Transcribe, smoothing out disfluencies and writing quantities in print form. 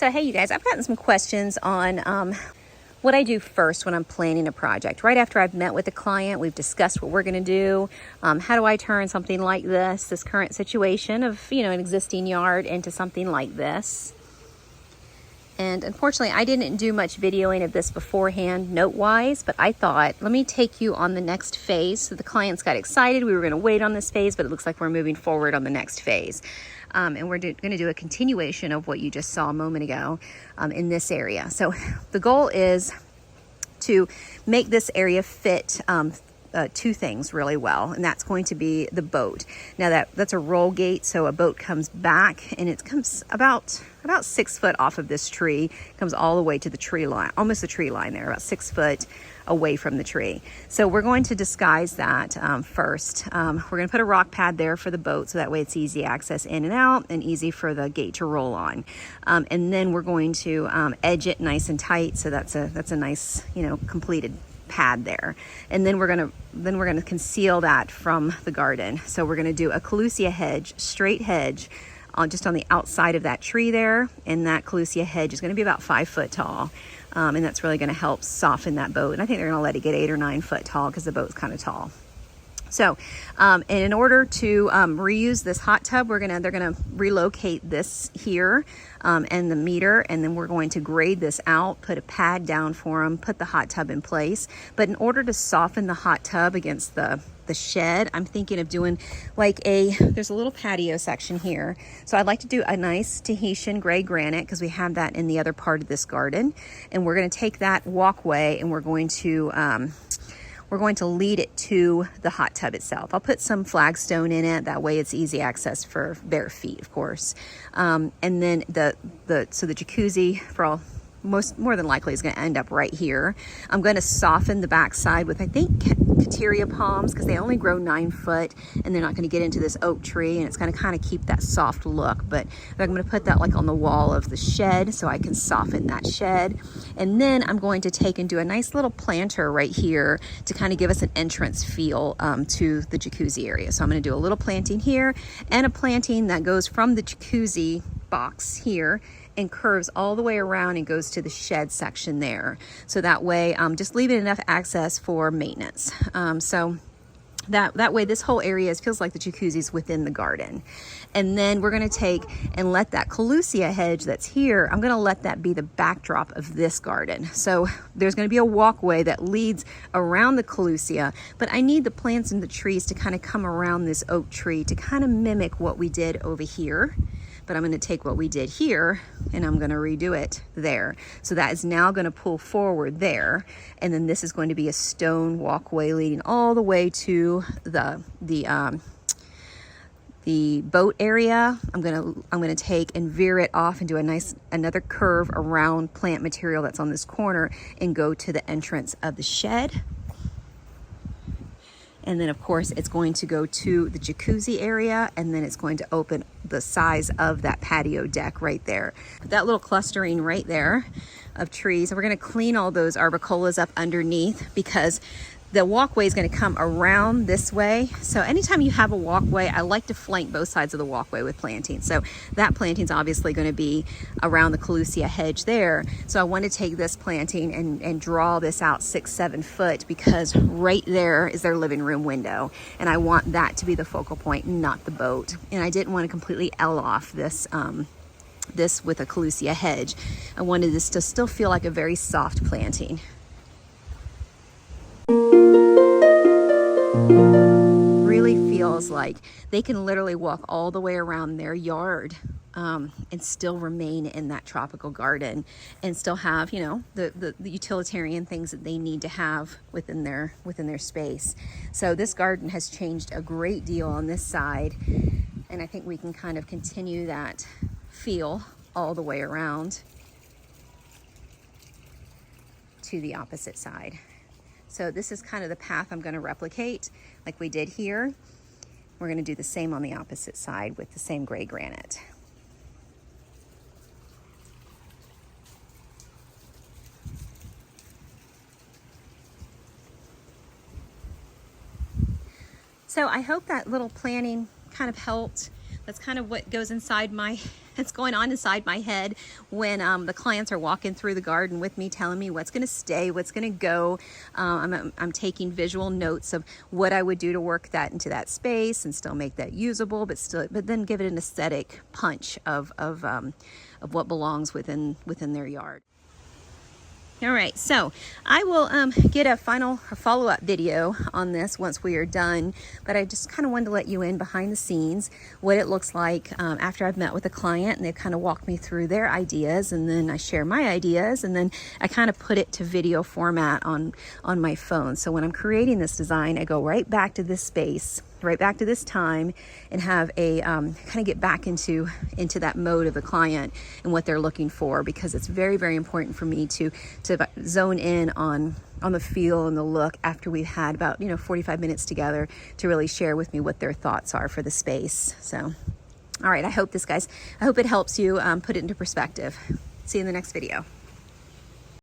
So hey you guys, I've gotten some questions on what I do first when I'm planning a project. Right after I've met with the client, we've discussed what we're gonna do. How do I turn something like this current situation of, an existing yard into something like this? And unfortunately, I didn't do much videoing of this beforehand, note-wise, but I thought, let me take you on the next phase. So the clients got excited. We were gonna wait on this phase, but it looks like we're moving forward on the next phase. And we're gonna do a continuation of what you just saw a moment ago in this area. So the goal is to make this area fit two things really well, and that's going to be the boat. Now that's a roll gate, so a boat comes back and it comes about 6 foot off of this tree, comes all the way to the tree line, almost the tree line there, about 6 foot away from the tree. So we're going to disguise that first. We're going to put a rock pad there for the boat, so that way it's easy access in and out and easy for the gate to roll on. And then we're going to edge it nice and tight, so that's a nice, completed pad there. And then we're gonna conceal that from the garden. So we're gonna do a collusia hedge, straight hedge, just on the outside of that tree there. And that collusia hedge is gonna be about 5 foot tall. And that's really gonna help soften that boat. And I think they're gonna let it get 8 or 9 foot tall because the boat's kind of tall. So, and in order to reuse this hot tub, they're gonna relocate this here and the meter, and then we're going to grade this out, put a pad down for them, put the hot tub in place. But in order to soften the hot tub against the shed, I'm thinking of doing like there's a little patio section here. So I'd like to do a nice Tahitian gray granite, because we have that in the other part of this garden. And we're gonna take that walkway and we're going to lead it to the hot tub itself. I'll put some flagstone in it. That way it's easy access for bare feet, of course. And then the jacuzzi, more than likely, is going to end up right here. I'm going to soften the backside with, I think, Cateria palms, because they only grow 9 foot and they're not going to get into this oak tree, and it's going to kind of keep that soft look. But I'm going to put that like on the wall of the shed so I can soften that shed. And then I'm going to take and do a nice little planter right here to kind of give us an entrance feel to the jacuzzi area. So I'm going to do a little planting here and a planting that goes from the jacuzzi box here and curves all the way around and goes to the shed section there. So that way, just leaving enough access for maintenance. So that way this whole area feels like the jacuzzi's within the garden. And then we're gonna take and let that collusia hedge that's here, I'm gonna let that be the backdrop of this garden. So there's gonna be a walkway that leads around the collusia, but I need the plants and the trees to kind of come around this oak tree to kind of mimic what we did over here. But I'm going to take what we did here and I'm going to redo it there. So that is now going to pull forward there. And then this is going to be a stone walkway leading all the way to the boat area. I'm going to take and veer it off and do another curve around plant material that's on this corner and go to the entrance of the shed. And then of course it's going to go to the jacuzzi area, and then it's going to open the size of that patio deck right there. That little clustering right there of trees. And we're gonna clean all those arbicolas up underneath, because the walkway is going to come around this way. So anytime you have a walkway, I like to flank both sides of the walkway with planting. So that planting is obviously going to be around the collusia hedge there. So I want to take this planting and draw this out 6-7 foot, because right there is their living room window. And I want that to be the focal point, not the boat. And I didn't want to completely L off this with a collusia hedge. I wanted this to still feel like a very soft planting. Really feels like they can literally walk all the way around their yard and still remain in that tropical garden and still have, the utilitarian things that they need to have within their space. So this garden has changed a great deal on this side, and I think we can kind of continue that feel all the way around to the opposite side. So this is kind of the path I'm going to replicate like we did here. We're going to do the same on the opposite side with the same gray granite. So I hope that little planning kind of helped That's kind of what goes inside my, it's going on inside my head when the clients are walking through the garden with me, telling me what's going to stay, what's going to go. I'm taking visual notes of what I would do to work that into that space and still make that usable, but then give it an aesthetic punch of what belongs within their yard. All right, so I will get a follow-up video on this once we are done, but I just kind of wanted to let you in behind the scenes what it looks like after I've met with a client and they've kind of walked me through their ideas, and then I share my ideas, and then I kind of put it to video format on my phone. So when I'm creating this design, I go right back to this space, right back to this time, and have a kind of get back into that mode of the client and what they're looking for, because it's very, very important for me to zone in on the feel and the look after we've had about 45 minutes together to really share with me what their thoughts are for the space. So all right, I hope it helps you put it into perspective. See you in the next video.